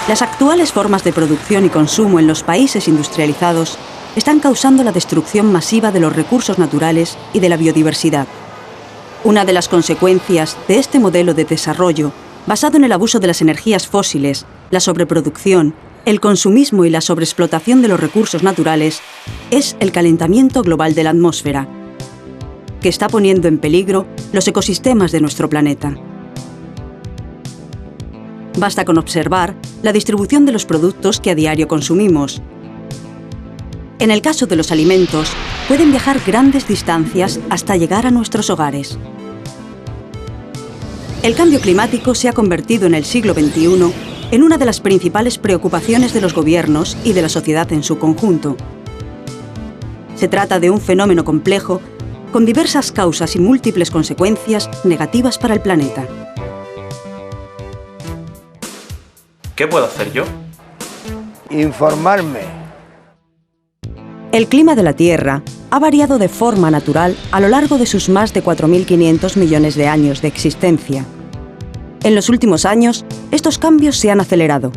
Las actuales formas de producción y consumo en los países industrializados están causando la destrucción masiva de los recursos naturales y de la biodiversidad. Una de las consecuencias de este modelo de desarrollo, basado en el abuso de las energías fósiles, la sobreproducción, el consumismo y la sobreexplotación de los recursos naturales, es el calentamiento global de la atmósfera, que está poniendo en peligro los ecosistemas de nuestro planeta. Basta con observar la distribución de los productos que a diario consumimos. En el caso de los alimentos, pueden viajar grandes distancias hasta llegar a nuestros hogares. El cambio climático se ha convertido en el siglo XXI en una de las principales preocupaciones de los gobiernos y de la sociedad en su conjunto. Se trata de un fenómeno complejo con diversas causas y múltiples consecuencias negativas para el planeta. ¿Qué puedo hacer yo? Informarme. El clima de la Tierra ha variado de forma natural a lo largo de sus más de 4.500 millones de años de existencia. En los últimos años, estos cambios se han acelerado.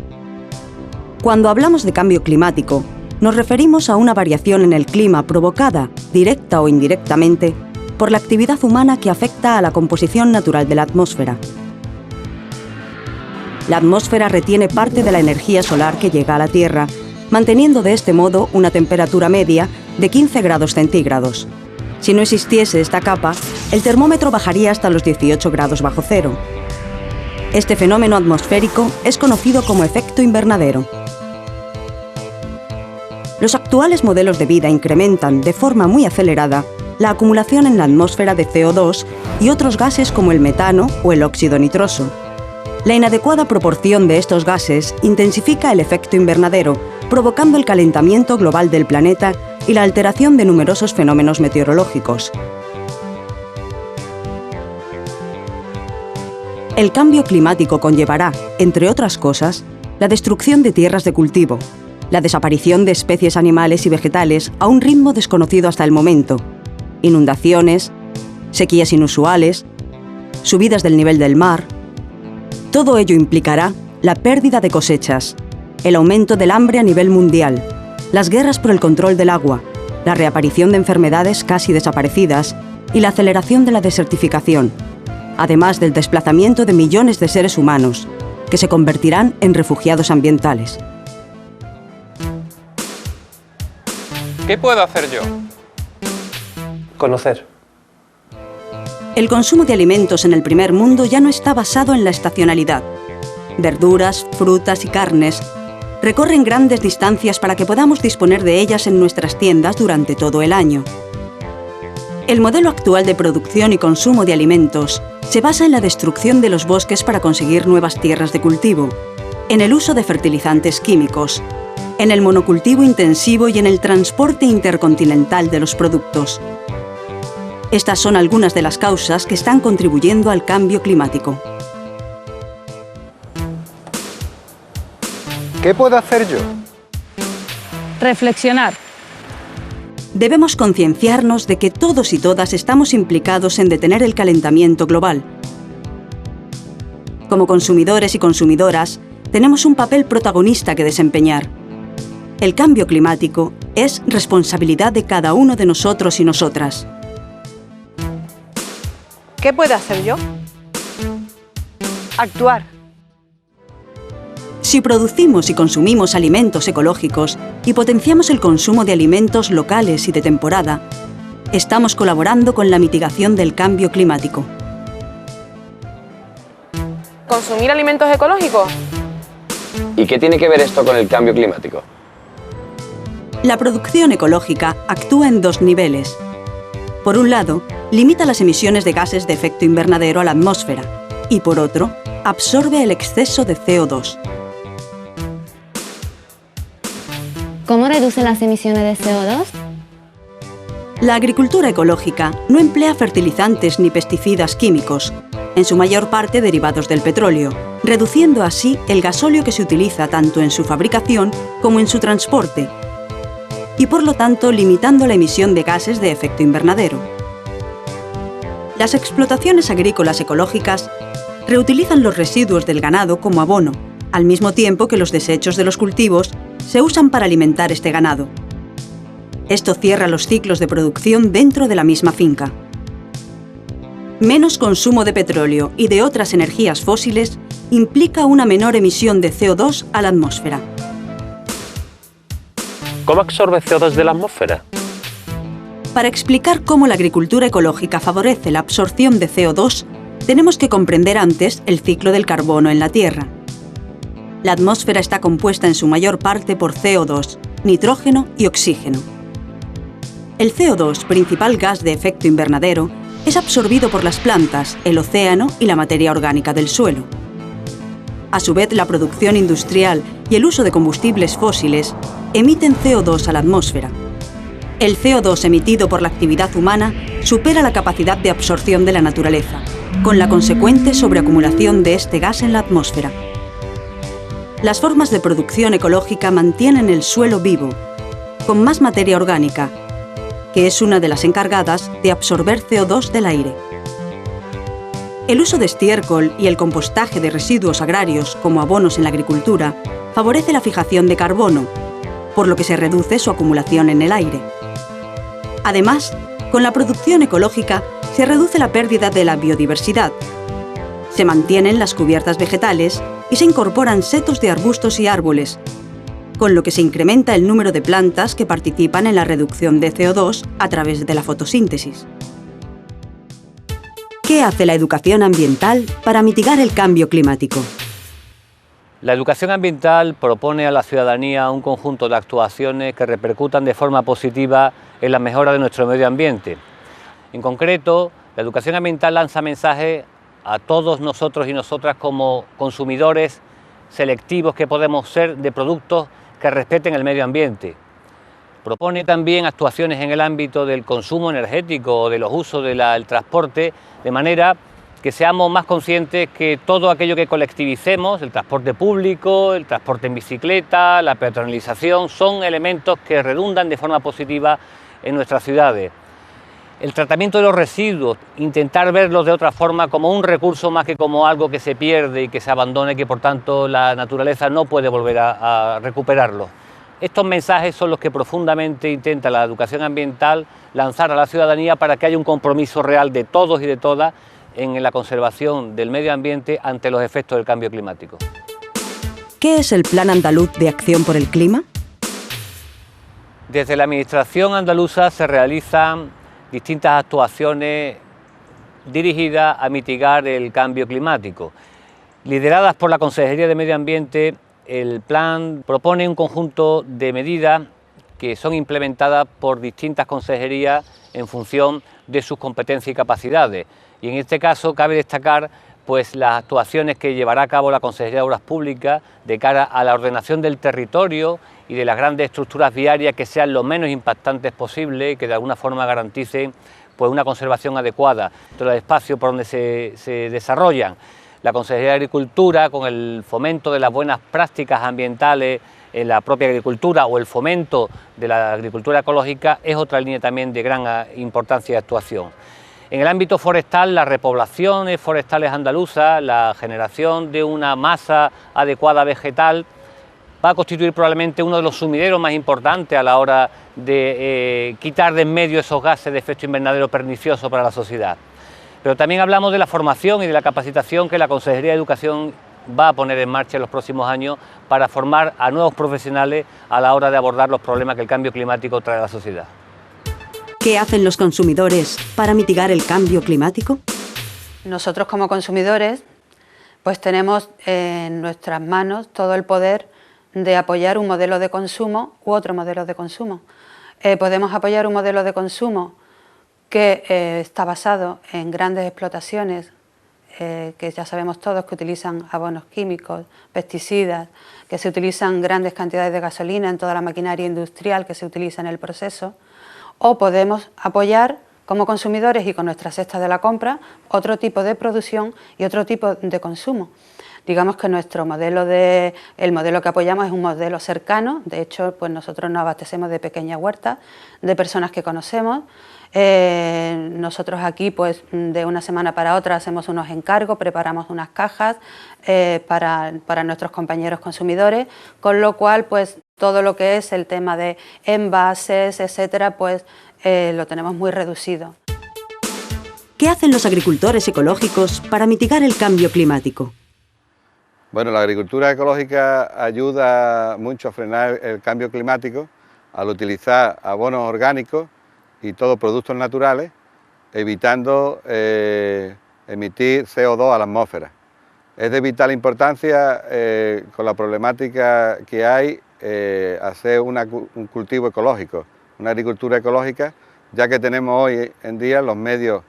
Cuando hablamos de cambio climático, nos referimos a una variación en el clima provocada, directa o indirectamente, por la actividad humana que afecta a la composición natural de la atmósfera. La atmósfera retiene parte de la energía solar que llega a la Tierra, manteniendo de este modo una temperatura media de 15 grados centígrados. Si no existiese esta capa, el termómetro bajaría hasta los 18 grados bajo cero. Este fenómeno atmosférico es conocido como efecto invernadero. Los actuales modelos de vida incrementan de forma muy acelerada la acumulación en la atmósfera de CO2 y otros gases como el metano o el óxido nitroso. La inadecuada proporción de estos gases intensifica el efecto invernadero, provocando el calentamiento global del planeta y la alteración de numerosos fenómenos meteorológicos. El cambio climático conllevará, entre otras cosas, la destrucción de tierras de cultivo, la desaparición de especies animales y vegetales a un ritmo desconocido hasta el momento, inundaciones, sequías inusuales, subidas del nivel del mar. Todo ello implicará la pérdida de cosechas, el aumento del hambre a nivel mundial, las guerras por el control del agua, la reaparición de enfermedades casi desaparecidas y la aceleración de la desertificación, además del desplazamiento de millones de seres humanos, que se convertirán en refugiados ambientales. ¿Qué puedo hacer yo? Conocer. El consumo de alimentos en el primer mundo ya no está basado en la estacionalidad. Verduras, frutas y carnes recorren grandes distancias para que podamos disponer de ellas en nuestras tiendas durante todo el año. El modelo actual de producción y consumo de alimentos se basa en la destrucción de los bosques para conseguir nuevas tierras de cultivo, en el uso de fertilizantes químicos, en el monocultivo intensivo y en el transporte intercontinental de los productos. Estas son algunas de las causas que están contribuyendo al cambio climático. ¿Qué puedo hacer yo? Reflexionar. Debemos concienciarnos de que todos y todas estamos implicados en detener el calentamiento global. Como consumidores y consumidoras, tenemos un papel protagonista que desempeñar. El cambio climático es responsabilidad de cada uno de nosotros y nosotras. ¿Qué puedo hacer yo? Actuar. Si producimos y consumimos alimentos ecológicos y potenciamos el consumo de alimentos locales y de temporada, estamos colaborando con la mitigación del cambio climático. ¿Consumir alimentos ecológicos? ¿Y qué tiene que ver esto con el cambio climático? La producción ecológica actúa en dos niveles. Por un lado, limita las emisiones de gases de efecto invernadero a la atmósfera y, por otro, absorbe el exceso de CO2. ¿Cómo reduce las emisiones de CO2? La agricultura ecológica no emplea fertilizantes ni pesticidas químicos, en su mayor parte derivados del petróleo, reduciendo así el gasóleo que se utiliza tanto en su fabricación como en su transporte, y por lo tanto limitando la emisión de gases de efecto invernadero. Las explotaciones agrícolas ecológicas reutilizan los residuos del ganado como abono, al mismo tiempo que los desechos de los cultivos se usan para alimentar este ganado. Esto cierra los ciclos de producción dentro de la misma finca. Menos consumo de petróleo y de otras energías fósiles implica una menor emisión de CO2 a la atmósfera. ¿Cómo absorbe CO2 de la atmósfera? Para explicar cómo la agricultura ecológica favorece la absorción de CO2, tenemos que comprender antes el ciclo del carbono en la Tierra. La atmósfera está compuesta en su mayor parte por CO2, nitrógeno y oxígeno. El CO2, principal gas de efecto invernadero, es absorbido por las plantas, el océano y la materia orgánica del suelo. A su vez, la producción industrial y el uso de combustibles fósiles emiten CO2 a la atmósfera. El CO2 emitido por la actividad humana supera la capacidad de absorción de la naturaleza, con la consecuente sobreacumulación de este gas en la atmósfera. Las formas de producción ecológica mantienen el suelo vivo, con más materia orgánica, que es una de las encargadas de absorber CO2 del aire. El uso de estiércol y el compostaje de residuos agrarios como abonos en la agricultura favorece la fijación de carbono, por lo que se reduce su acumulación en el aire. Además, con la producción ecológica se reduce la pérdida de la biodiversidad. Se mantienen las cubiertas vegetales y se incorporan setos de arbustos y árboles, con lo que se incrementa el número de plantas que participan en la reducción de CO2 a través de la fotosíntesis. ¿Qué hace la educación ambiental para mitigar el cambio climático? La educación ambiental propone a la ciudadanía un conjunto de actuaciones que repercutan de forma positiva en la mejora de nuestro medio ambiente. En concreto, la educación ambiental lanza mensajes a todos nosotros y nosotras como consumidores selectivos que podemos ser de productos que respeten el medio ambiente. Propone también actuaciones en el ámbito del consumo energético o de los usos del transporte, de manera que seamos más conscientes que todo aquello que colectivicemos, el transporte público, el transporte en bicicleta, la peatonalización, son elementos que redundan de forma positiva en nuestras ciudades. El tratamiento de los residuos, intentar verlos de otra forma como un recurso más que como algo que se pierde y que se abandona y que por tanto la naturaleza no puede volver a recuperarlo. Estos mensajes son los que profundamente intenta la educación ambiental lanzar a la ciudadanía para que haya un compromiso real de todos y de todas en la conservación del medio ambiente ante los efectos del cambio climático. ¿Qué es el Plan Andaluz de Acción por el Clima? Desde la Administración andaluza se realizan distintas actuaciones dirigidas a mitigar el cambio climático. Lideradas por la Consejería de Medio Ambiente, el plan propone un conjunto de medidas que son implementadas por distintas consejerías en función de sus competencias y capacidades. Y en este caso cabe destacar las actuaciones que llevará a cabo la Consejería de Obras Públicas de cara a la ordenación del territorio y de las grandes estructuras viarias que sean lo menos impactantes posible y que de alguna forma garanticen una conservación adecuada de los espacios por donde se desarrollan. La Consejería de Agricultura, con el fomento de las buenas prácticas ambientales en la propia agricultura o el fomento de la agricultura ecológica, es otra línea también de gran importancia y actuación. En el ámbito forestal, las repoblaciones forestales andaluzas, la generación de una masa adecuada vegetal, va a constituir probablemente uno de los sumideros más importantes a la hora de quitar de en medio esos gases de efecto invernadero pernicioso para la sociedad. Pero también hablamos de la formación y de la capacitación que la Consejería de Educación va a poner en marcha en los próximos años para formar a nuevos profesionales a la hora de abordar los problemas que el cambio climático trae a la sociedad. ¿Qué hacen los consumidores para mitigar el cambio climático? Nosotros como consumidores tenemos en nuestras manos todo el poder de apoyar un modelo de consumo u otro modelo de consumo. Podemos apoyar un modelo de consumo que está basado en grandes explotaciones, que ya sabemos todos que utilizan abonos químicos, pesticidas, que se utilizan grandes cantidades de gasolina en toda la maquinaria industrial que se utiliza en el proceso, o podemos apoyar como consumidores y con nuestra cesta de la compra otro tipo de producción y otro tipo de consumo. digamos que nuestro modelo el modelo que apoyamos es un modelo cercano. De hecho, pues nosotros nos abastecemos de pequeñas huertas, de personas que conocemos. Nosotros aquí, pues de una semana para otra hacemos unos encargos, preparamos unas cajas para nuestros compañeros consumidores, con lo cual, pues todo lo que es el tema de envases, etcétera, pues lo tenemos muy reducido. ¿Qué hacen los agricultores ecológicos para mitigar el cambio climático? Bueno, la agricultura ecológica ayuda mucho a frenar el cambio climático al utilizar abonos orgánicos y todos productos naturales, evitando emitir CO2 a la atmósfera. Es de vital importancia, con la problemática que hay, hacer un cultivo ecológico, una agricultura ecológica, ya que tenemos hoy en día los medios,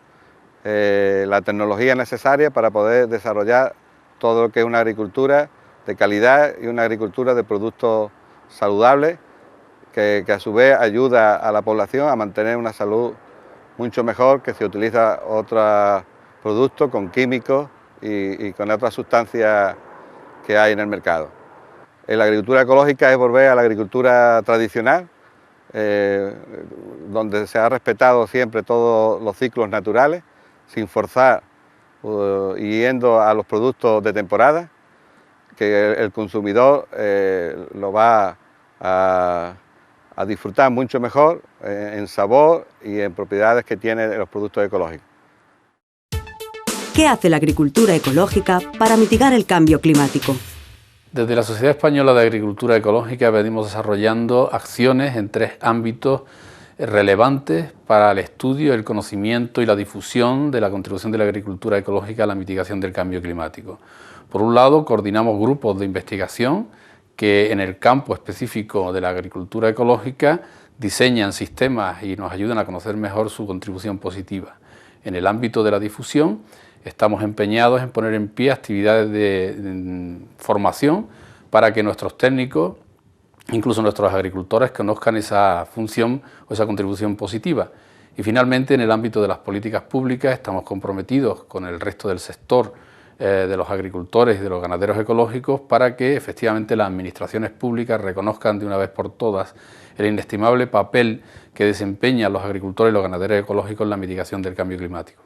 la tecnología necesaria para poder desarrollar todo lo que es una agricultura de calidad y una agricultura de productos saludables, que a su vez ayuda a la población a mantener una salud mucho mejor que si utiliza otros productos con químicos y con otras sustancias que hay en el mercado. La agricultura ecológica es volver a la agricultura tradicional, donde se ha respetado siempre todos los ciclos naturales, sin forzar y yendo a los productos de temporada, que el consumidor lo va a disfrutar mucho mejor en sabor y en propiedades que tienen los productos ecológicos. ¿Qué hace la agricultura ecológica para mitigar el cambio climático? Desde la Sociedad Española de Agricultura Ecológica venimos desarrollando acciones en 3 ámbitos relevantes para el estudio, el conocimiento y la difusión de la contribución de la agricultura ecológica a la mitigación del cambio climático. Por un lado, coordinamos grupos de investigación que en el campo específico de la agricultura ecológica diseñan sistemas y nos ayudan a conocer mejor su contribución positiva. En el ámbito de la difusión, estamos empeñados en poner en pie actividades de formación para que nuestros técnicos, incluso nuestros agricultores, conozcan esa función o esa contribución positiva. Y finalmente, en el ámbito de las políticas públicas, estamos comprometidos con el resto del sector de los agricultores y de los ganaderos ecológicos para que efectivamente las administraciones públicas reconozcan de una vez por todas el inestimable papel que desempeñan los agricultores y los ganaderos ecológicos en la mitigación del cambio climático.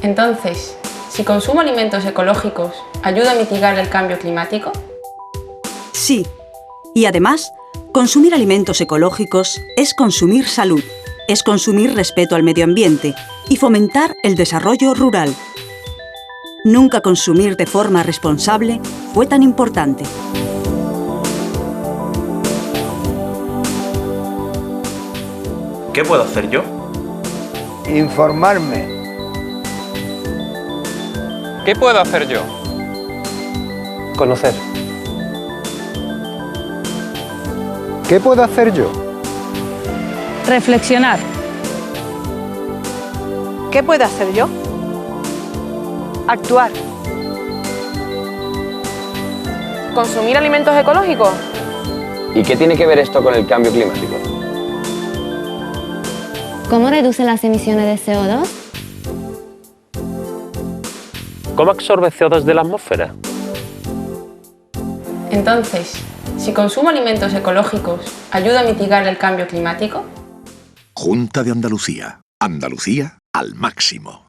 Entonces, si consumo alimentos ecológicos, ¿ayuda a mitigar el cambio climático? Sí. Y además, consumir alimentos ecológicos es consumir salud, es consumir respeto al medio ambiente y fomentar el desarrollo rural. Nunca consumir de forma responsable fue tan importante. ¿Qué puedo hacer yo? Informarme. ¿Qué puedo hacer yo? Conocer. ¿Qué puedo hacer yo? Reflexionar. ¿Qué puedo hacer yo? Actuar. ¿Consumir alimentos ecológicos? ¿Y qué tiene que ver esto con el cambio climático? ¿Cómo reduce las emisiones de CO2? ¿Cómo absorbe CO2 de la atmósfera? Entonces, si consumo alimentos ecológicos, ¿ayuda a mitigar el cambio climático? Junta de Andalucía. Andalucía al máximo.